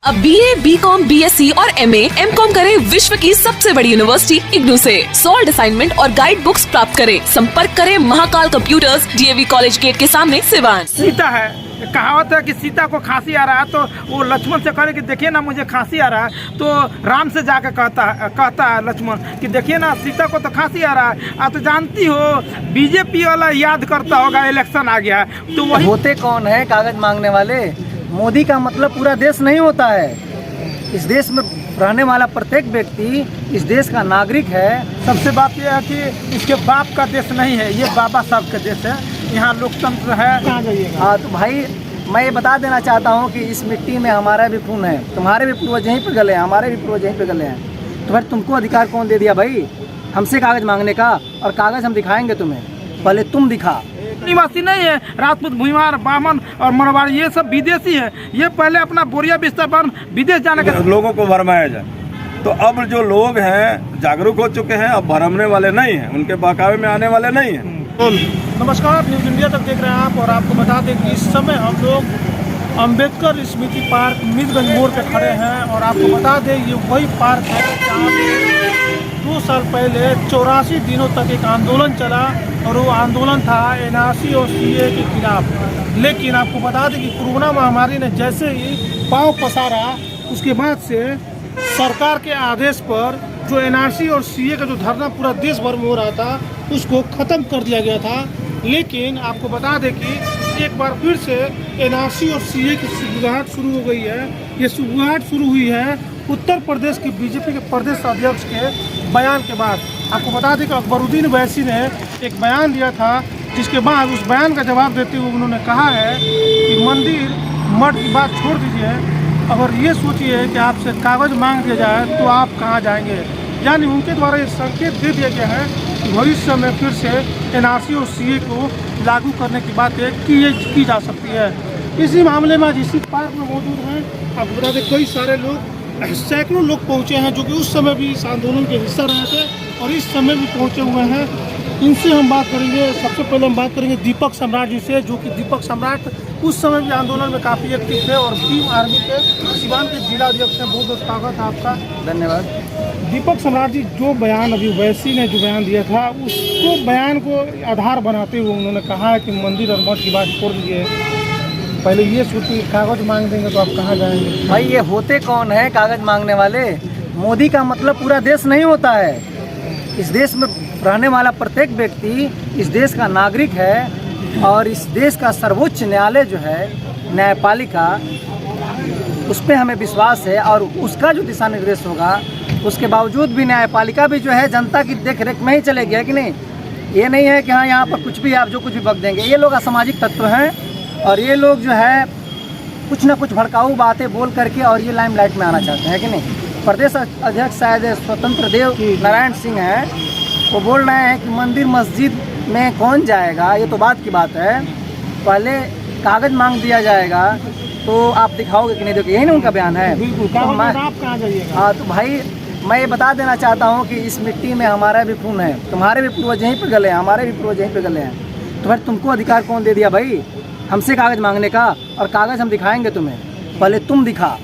अब BA, BCom, BSc और MA, MCom करें विश्व की सबसे बड़ी यूनिवर्सिटी इग्नू से। सॉल्ड असाइनमेंट और गाइड बुक्स प्राप्त करें। संपर्क करें Mahakal computers, DAV college gate के सामने, सिवान। सीता है, कहावत है कि सीता को खांसी आ रहा है तो वो लक्ष्मण से कहे कि देखिए ना मुझे खांसी आ रहा है, तो राम से जाकर कहता है लक्ष्मण कि देखिए ना सीता को तो खांसी आ रहा है। आप तो जानती हो बीजेपी वाला याद करता होगा इलेक्शन आ गया है तो वही होते कौन है कागज मांगने वाले। मोदी का मतलब पूरा देश नहीं होता है। इस देश में रहने वाला प्रत्येक व्यक्ति इस देश का नागरिक है। सबसे बात यह है कि इसके बाप का देश नहीं है, ये बाबा साहब का देश है। यहाँ लोकतंत्र है। कहाँ जाइएगा? हाँ तो भाई मैं ये बता देना चाहता हूँ कि इस मिट्टी में हमारा भी खून है। तुम्हारे भी पूर्वज यहीं पे गले हैं, हमारे भी पूर्वज यहीं पे गले हैं। तो फिर तुमको अधिकार कौन दे दिया भाई हमसे कागज मांगने का? और कागज हम दिखाएंगे तुम्हें, पहले तुम दिखा। निवासी नहीं है, राजपूत, भूमिहार, ब्राह्मण और मरवाड़ी ये सब विदेशी है। ये पहले अपना बोरिया बिस्तर पर विदेश जाने के लोगों को भरमाया जाए। तो अब जो लोग हैं जागरूक हो चुके हैं, अब भरमने वाले नहीं हैं, उनके बहकावे में आने वाले नहीं हैं। नमस्कार, न्यूज़ इंडिया तक देख रहे हैं आप। और आपको बता दें कि इस समय हम लोग अम्बेडकर स्मृति पार्क मीरगंज मोड़ पर खड़े हैं। और आपको बता दें ये वही पार्क है जहाँ पे 2 साल पहले 84 दिनों तक एक आंदोलन चला और वो आंदोलन था NRC और CA के खिलाफ। लेकिन आपको बता दें कि कोरोना महामारी ने जैसे ही पांव पसारा उसके बाद से सरकार के आदेश पर जो NRC और CA का जो धरना पूरा देश भर में हो रहा था उसको ख़त्म कर दिया गया था। लेकिन आपको बता दें कि एक बार फिर से NRC और CA की सुबुगाहट शुरू हो गई है। ये सुबुगाहट शुरू हुई है उत्तर प्रदेश के बीजेपी के प्रदेश अध्यक्ष के बयान के बाद। आपको बता दें कि अकबरुद्दीन ओवैसी ने एक बयान दिया था, जिसके बाद उस बयान का जवाब देते हुए उन्होंने कहा है कि मंदिर मठ की बात छोड़ दीजिए, अगर ये सोचिए कि आपसे कागज़ मांग दिया जाए तो आप कहाँ जाएंगे। यानी उनके द्वारा ये संकेत दे दिया गया है कि भविष्य में फिर से NRC और CA को लागू करने की बातें की जा सकती है। इसी मामले में आज इसी पार्क में मौजूद हैं। आपको बता दें कई सारे लोग, सैकड़ों लोग पहुंचे हैं जो कि उस समय भी इस आंदोलन के हिस्सा रहे थे और इस समय भी पहुंचे हुए हैं। इनसे हम बात करेंगे। सबसे पहले हम बात करेंगे दीपक सम्राट जी से, जो कि दीपक सम्राट उस समय भी आंदोलन में काफ़ी एक्टिव थे और भीम आर्मी के सिवान के जिला अध्यक्ष हैं। बहुत बहुत स्वागत है आपका। धन्यवाद। दीपक सम्राट जी, जो बयान अभी ओवैसी ने जो बयान दिया था उसको बयान को आधार बनाते हुए उन्होंने कहा है कि मंदिर और मठ की बात छोड़ दीजिए, पहले ये सोचिए कागज मांग देंगे तो आप कहाँ जाएंगे। भाई ये होते कौन है कागज मांगने वाले। मोदी का मतलब पूरा देश नहीं होता है। इस देश में रहने वाला प्रत्येक व्यक्ति इस देश का नागरिक है और इस देश का सर्वोच्च न्यायालय जो है न्यायपालिका, उस पर हमें विश्वास है और उसका जो दिशा निर्देश होगा उसके बावजूद भी न्यायपालिका भी जो है जनता की देख रेख में ही चलेगी, है कि नहीं। ये नहीं है कि हाँ यहाँ पर कुछ भी आप जो कुछ भी बक देंगे। ये लोग असामाजिक तत्व हैं और ये लोग जो है कुछ ना कुछ भड़काऊ बातें बोल करके और ये लाइमलाइट में आना चाहते हैं, कि नहीं। प्रदेश अध्यक्ष शायद स्वतंत्र देव नारायण सिंह हैं, वो बोल रहे हैं कि मंदिर मस्जिद में कौन जाएगा। ये तो बात की बात है, पहले कागज मांग दिया जाएगा तो आप दिखाओगे कि नहीं देखोगे, यही ना उनका बयान है। बिल्कुल। तो आप कहाँ जाइएगा? हाँ तो भाई मैं ये बता देना चाहता हूँ कि इस मिट्टी में हमारा भी खून है। तुम्हारे भी पूर्वज यहीं पे गले हैं, हमारे भी पूर्वज यहीं पे गले हैं। तो फिर तुमको अधिकार कौन दे दिया भाई हमसे कागज मांगने का? और कागज हम दिखाएंगे तुम्हें, पहले तुम दिखा।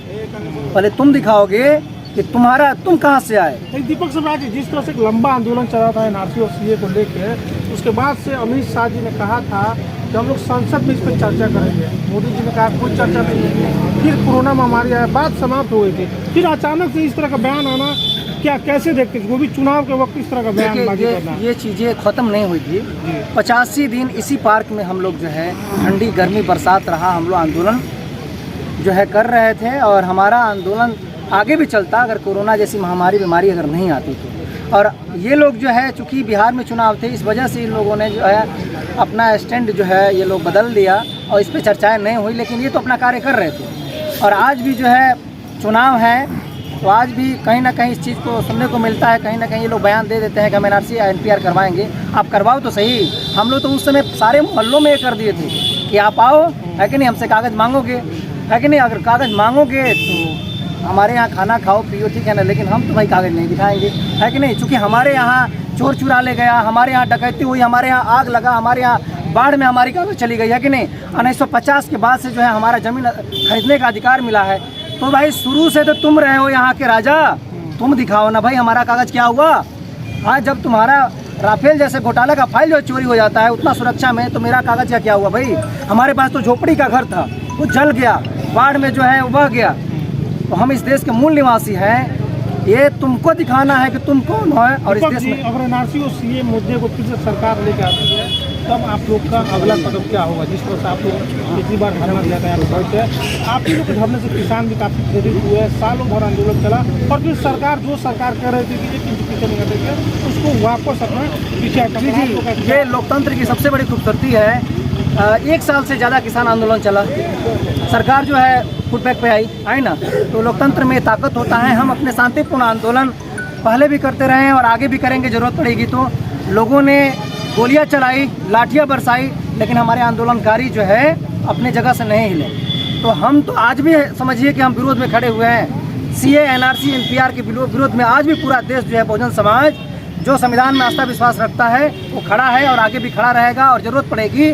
पहले तुम दिखाओगे कि तुम कहाँ से आए। दीपक सम्राट जी, जिस तरह से एक लंबा आंदोलन चला था NRC और CA को लेकर, उसके बाद से अमित शाह जी ने कहा था कि हम लोग संसद में इस पर चर्चा करेंगे। मोदी जी ने कहा कोई चर्चा नहीं होगी। फिर कोरोना महामारी आया, बात समाप्त हो गई थी। फिर अचानक से इस तरह का बयान आना, क्या कैसे देखते थे? वो भी चुनाव के वक्त इस तरह का बयानबाजी करना। ये चीज़ें ख़त्म नहीं हुई थी। 85 दिन इसी पार्क में हम लोग जो है ठंडी गर्मी बरसात रहा, हम लोग आंदोलन जो है कर रहे थे और हमारा आंदोलन आगे भी चलता अगर कोरोना जैसी महामारी बीमारी अगर नहीं आती तो। और ये लोग जो है चूँकि बिहार में चुनाव थे, इस वजह से इन लोगों ने जो है अपना स्टैंड जो है ये लोग बदल दिया और इस पर चर्चाएँ नहीं हुई। लेकिन ये तो अपना कार्य कर रहे थे और आज भी जो है चुनाव है तो आज भी कहीं ना कहीं इस चीज़ को सुनने को मिलता है। कहीं ना कहीं ये लोग बयान दे देते हैं कि हम NRC या NPR करवाएंगे। आप करवाओ तो सही। हम लोग तो उस समय सारे मोहल्लों में ये कर दिए थे कि आप आओ, है कि नहीं, हमसे कागज़ मांगोगे, है कि नहीं। अगर कागज़ मांगोगे तो हमारे यहाँ खाना खाओ पियो, ठीक है ना, लेकिन हम तो भाई कागज़ नहीं दिखाएंगे, है कि नहीं। चूँकि हमारे यहाँ चोर चुरा ले गया, हमारे यहाँ डकैती हुई, हमारे यहाँ आग लगा, हमारे यहाँ बाढ़ में हमारी कागज़ चली गई, है कि नहीं। 1950 के बाद से जो है हमारा ज़मीन खरीदने का अधिकार मिला है। तो भाई शुरू से तो तुम रहे हो यहाँ के राजा, तुम दिखाओ ना भाई हमारा कागज क्या हुआ। आज जब तुम्हारा राफेल जैसे घोटाले का फाइल जो चोरी हो जाता है उतना सुरक्षा में, तो मेरा कागज का क्या हुआ भाई। हमारे पास तो झोपड़ी का घर था, वो जल गया, बाढ़ में जो है वो बह गया। तो हम इस देश के मूल निवासी हैं, ये तुमको दिखाना है कि तुम कौन हो। और इस देश में अगर एनआरसी और सीए मुद्दे को फिर से सरकार लेके आती है, तब आप लोग का अगला कदम क्या होगा? जिस तरह से आप लोग पिछली बार धरना दिया था यहाँ बैठे, आप लोग के धरने से किसान भी काफ़ी प्रेरित हुए, सालों भर आंदोलन चला, और फिर सरकार जो सरकार कह रही थी कि एक इंच पीछे नहीं हटेगी, उसको वापस अपना पीछे हटाना। ये लोकतंत्र की सबसे बड़ी खूबसूरती है। 1 साल से ज़्यादा किसान आंदोलन चला, सरकार जो है फुटबैक पे आई ना। तो लोकतंत्र में ताकत होता है। हम अपने शांतिपूर्ण आंदोलन पहले भी करते रहे हैं और आगे भी करेंगे, ज़रूरत पड़ेगी तो। लोगों ने गोलियां चलाई, लाठियां बरसाई, लेकिन हमारे आंदोलनकारी जो है अपने जगह से नहीं हिले। तो हम तो आज भी समझिए कि हम विरोध में खड़े हुए हैं। सीए, एनआरसी, एनपीआर के विरोध में आज भी पूरा देश जो है, बहुजन समाज जो संविधान में आस्था विश्वास रखता है वो खड़ा है और आगे भी खड़ा रहेगा। और ज़रूरत पड़ेगी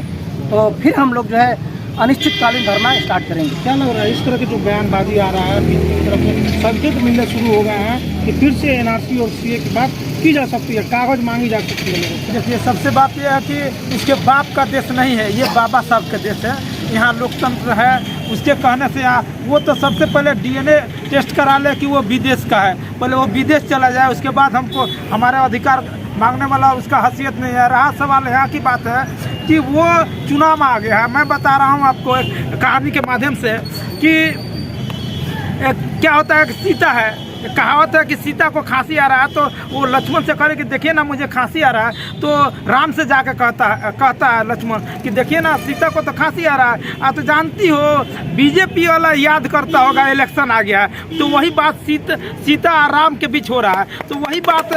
तो फिर हम लोग जो है अनिश्चितकालीन धरना स्टार्ट करेंगे। क्या लग रहा है इस तरह की जो बयानबाजी आ रहा है, बीजेपी की तरफ से संकेत मिलने शुरू हो गए हैं कि फिर से एनआरसी और सीए की बात की जा सकती है, कागज मांगी जा सकती है? देखिए, सबसे बात यह है कि इसके बाप का देश नहीं है, ये बाबा साहब का देश है। यहाँ लोकतंत्र है, उसके कहने से यहाँ वो तो सबसे पहले डीएनए टेस्ट करा ले कि वो विदेश का है, पहले वो विदेश चला जाए, उसके बाद हमको हमारे अधिकार मांगने वाला उसका हैसियत नहीं है। रहा सवाल यहाँ की बात है कि वो चुनाव आ गया है। मैं बता रहा हूँ आपको एक कहानी के माध्यम से कि क्या होता है कि सीता है, कहावत है कि सीता को खांसी आ रहा है, तो वो लक्ष्मण से कहे कि देखिए ना मुझे खांसी आ रहा है। तो राम से जाके कहता है लक्ष्मण कि देखिए ना सीता को तो खांसी आ रहा है। आप तो जानती हो बीजेपी वाला याद करता होगा, इलेक्शन आ गया है, तो वही बात सीता और राम के बीच हो रहा है। तो वही बात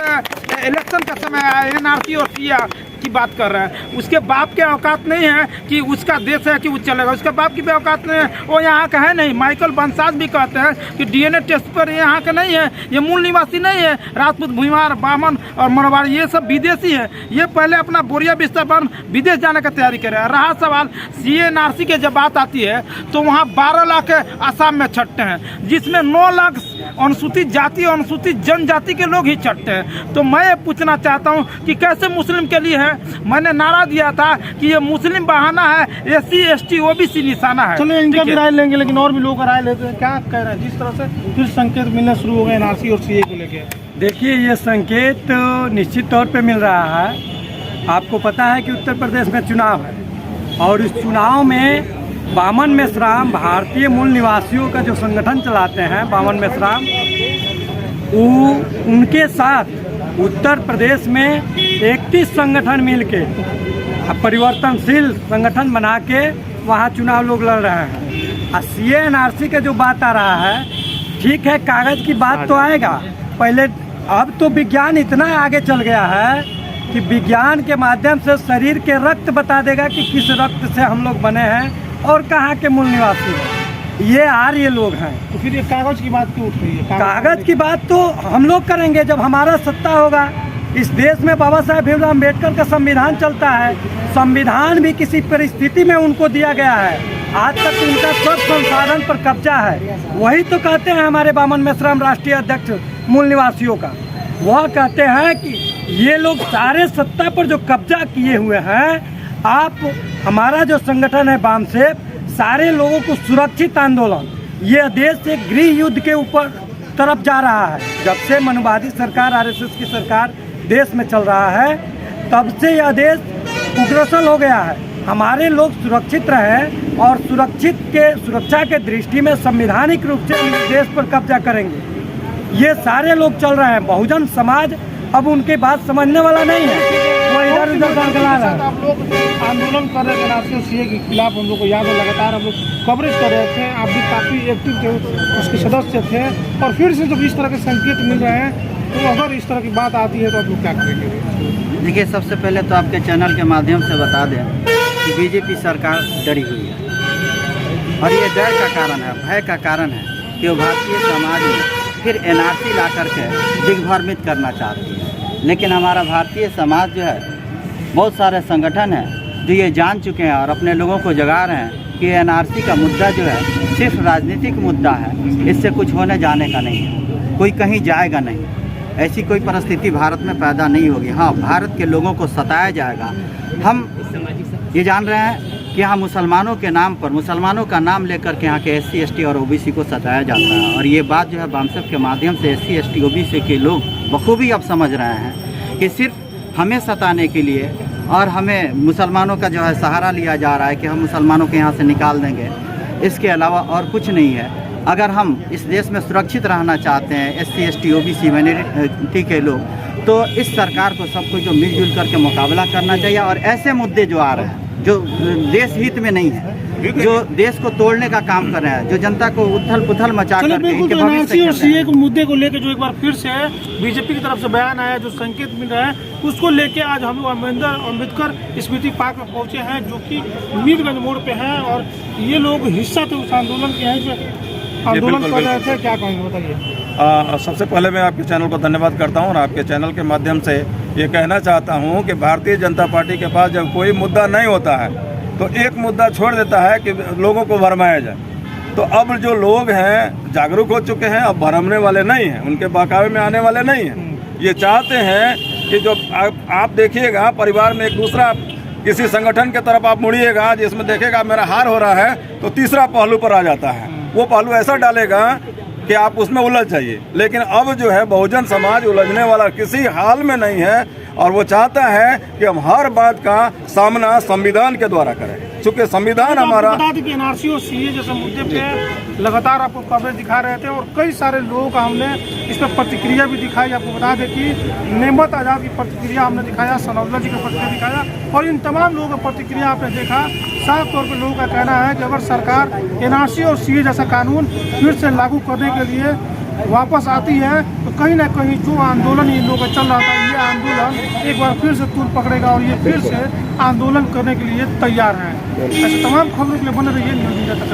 इलेक्शन का समय एनआरसी और सीए की बात कर रहे हैं। उसके बाप के औकात नहीं है कि उसका देश है कि वो चलेगा, उसका बाप की भी औकात नहीं है, वो यहाँ का है नहीं। माइकल बंसाज भी कहते हैं कि डीएनए टेस्ट पर यहाँ का नहीं है, ये मूल निवासी नहीं है। राजपूत, भूमिहार, बामन और मरवाड़ी ये सब विदेशी है। ये पहले अपना बोरिया बिस्तर बन विदेश जाने की तैयारी करे। रहा सवाल सीए एनआरसी के जब बात आती है तो वहाँ 12 लाख आसाम में छटते हैं, जिसमें 9 लाख अनुसूचित जाति और अनुसूचित जनजाति के लोग ही छटते हैं। तो मैं ये पूछना चाहता हूँ कि कैसे मुस्लिम के लिए है। मैंने नारा दिया था कि ये मुस्लिम बहाना है, SC ST OBC निशाना है। चलिए इनका भी राय लेंगे, लेकिन और भी लोग राय लेते हैं। क्या कह रहे हैं जिस तरह से फिर संकेत मिलने शुरू हो गए एनआरसी और सीए को लेके? देखिए, ये संकेत निश्चित तौर पे मिल रहा है। आपको पता है कि उत्तर प्रदेश में चुनाव है और इस चुनाव में बामन मेश्राम, भारतीय मूल निवासियों का जो संगठन चलाते हैं बामन मेश्राम, उनके साथ उत्तर प्रदेश में 31 संगठन मिलके परिवर्तनशील संगठन बना के वहाँ चुनाव लोग लड़ रहे हैं। और सीए एनआरसी का जो बात आ रहा है, ठीक है, कागज की बात तो आएगा पहले। अब तो विज्ञान इतना आगे चल गया है कि विज्ञान के माध्यम से शरीर के रक्त बता देगा कि किस रक्त से हम लोग बने हैं और कहाँ के मूल निवासी हैं। ये आर्य लोग हैं। तो फिर ये कागज की बात क्यों उठ रही है? कागज की बात तो हम लोग करेंगे जब हमारा सत्ता होगा। इस देश में बाबा साहेब भीमराव अम्बेडकर का संविधान चलता है। संविधान भी किसी परिस्थिति में उनको दिया गया है। आज तक उनका सब संसाधन पर कब्जा है। वही तो कहते हैं हमारे बामन मेश्राम राष्ट्रीय अध्यक्ष मूल निवासियों का, वह कहते हैं कि ये लोग सारे सत्ता पर जो कब्जा किए हुए हैं, आप हमारा जो संगठन है बामसेफ, सारे लोगों को सुरक्षित आंदोलन, ये देश एक गृह युद्ध के ऊपर तरफ जा रहा है। जब से मनुवादी सरकार, RSS की सरकार देश में चल रहा है, तब से यह देश उग्रसर हो गया है। हमारे लोग सुरक्षित रहे और सुरक्षा के दृष्टि में संवैधानिक रूप से देश पर कब्जा करेंगे। ये सारे लोग चल रहे हैं। बहुजन समाज अब उनकी बात समझने वाला नहीं है, वो इधर उधर गलगला रहा है। आप लोग आंदोलन कर रहे थे एनआरसी और सीए के खिलाफ, हम लोग को याद है, लगातार हम लोग कवरेज कर रहे थे। आप भी काफ़ी एक्टिव थे, उसके सदस्य थे, और फिर से जब इस तरह के संकेत मिल रहे हैं, तो अगर इस तरह की बात आती है तो आप लोग क्या करेंगे? देखिए, सबसे पहले तो आपके चैनल के माध्यम से बता दें कि बीजेपी सरकार डरी हुई है, और ये डर का कारण है, भय का कारण है कि वो भारतीय समाज में फिर एनआरसी ला करके दिग्भ्रमित करना चाहती है। लेकिन हमारा भारतीय समाज जो है, बहुत सारे संगठन हैं जो ये जान चुके हैं और अपने लोगों को जगा रहे हैं कि एनआरसी का मुद्दा जो है सिर्फ राजनीतिक मुद्दा है, इससे कुछ होने जाने का नहीं है, कोई कहीं जाएगा नहीं, ऐसी कोई परिस्थिति भारत में पैदा नहीं होगी। हाँ, भारत के लोगों को सताया जाएगा। हम ये जान रहे हैं कि यहाँ मुसलमानों के नाम पर, मुसलमानों का नाम लेकर के यहाँ के SC ST और OBC को सताया जाता है, और ये बात जो है बामसेफ के माध्यम से SC ST OBC के लोग बखूबी अब समझ रहे हैं कि सिर्फ हमें सताने के लिए और हमें मुसलमानों का जो है सहारा लिया जा रहा है कि हम मुसलमानों के यहाँ से निकाल देंगे, इसके अलावा और कुछ नहीं है। अगर हम इस देश में सुरक्षित रहना चाहते हैं SC ST OBC माइनॉरिटी के लोग, तो इस सरकार को सबको जो मिलजुल करके मुकाबला करना चाहिए। और ऐसे मुद्दे जो आ रहे हैं जो देश हित में नहीं है, जो देश को तोड़ने का काम कर रहे हैं, जो जनता को उथल पुथल मचा करके इनके भविष्य और CA के मुद्दे को लेकर जो एक बार फिर से बीजेपी की तरफ से बयान आया, जो संकेत मिल रहा है, उसको लेके आज हम लोग अम्बेडकर स्मृति पार्क में पहुंचे हैं, जो कि मीरगंज मोड़ पे है, और ये लोग हिस्सा थे उस आंदोलन के हैं, आंदोलन कर रहे थे। क्या कहेंगे बताइए। सबसे पहले मैं आपके चैनल को धन्यवाद करता हूं और आपके चैनल के माध्यम से ये कहना चाहता हूं कि भारतीय जनता पार्टी के पास जब कोई मुद्दा नहीं होता है तो एक मुद्दा छोड़ देता है कि लोगों को भरमाया जाए। तो अब जो लोग हैं जागरूक हो चुके हैं, अब भरमने वाले नहीं हैं, उनके बहकावे में आने वाले नहीं हैं। ये चाहते हैं कि जो आप देखिएगा परिवार में एक दूसरा किसी संगठन के तरफ आप मुड़िएगा, जिसमें देखेगा मेरा हार हो रहा है, तो तीसरा पहलू पर आ जाता है। वो पहलू ऐसा डालेगा कि आप उसमें उलझ जाइए। लेकिन अब जो है बहुजन समाज उलझने वाला किसी हाल में नहीं है, और वो चाहता है कि हम हर बात का सामना संविधान के द्वारा करें, क्योंकि संविधान हमारा। बता दें कि NRC और CA जैसे मुद्दे पे लगातार आपको कवरेज दिखा रहे थे, और कई सारे लोगों का हमने इस पर प्रतिक्रिया भी दिखाई। आपको बता दें कि नेमत आज़ाद की प्रतिक्रिया हमने दिखाया, सनौल्ला जी का प्रतिक्रिया दिखाया, और इन तमाम लोगों का प्रतिक्रिया आपने देखा। साफ तौर पर लोगों का कहना है कि अगर सरकार NRC और CA जैसा कानून फिर से लागू करने के लिए वापस आती है, तो कहीं ना कहीं जो आंदोलन इन लोगों का चल रहा था, ये आंदोलन एक बार फिर से तूल पकड़ेगा, और ये फिर से आंदोलन करने के लिए तैयार हैं। ऐसे तमाम खबरों के लिए बने रहिए न्यूज़ इंडिया तक।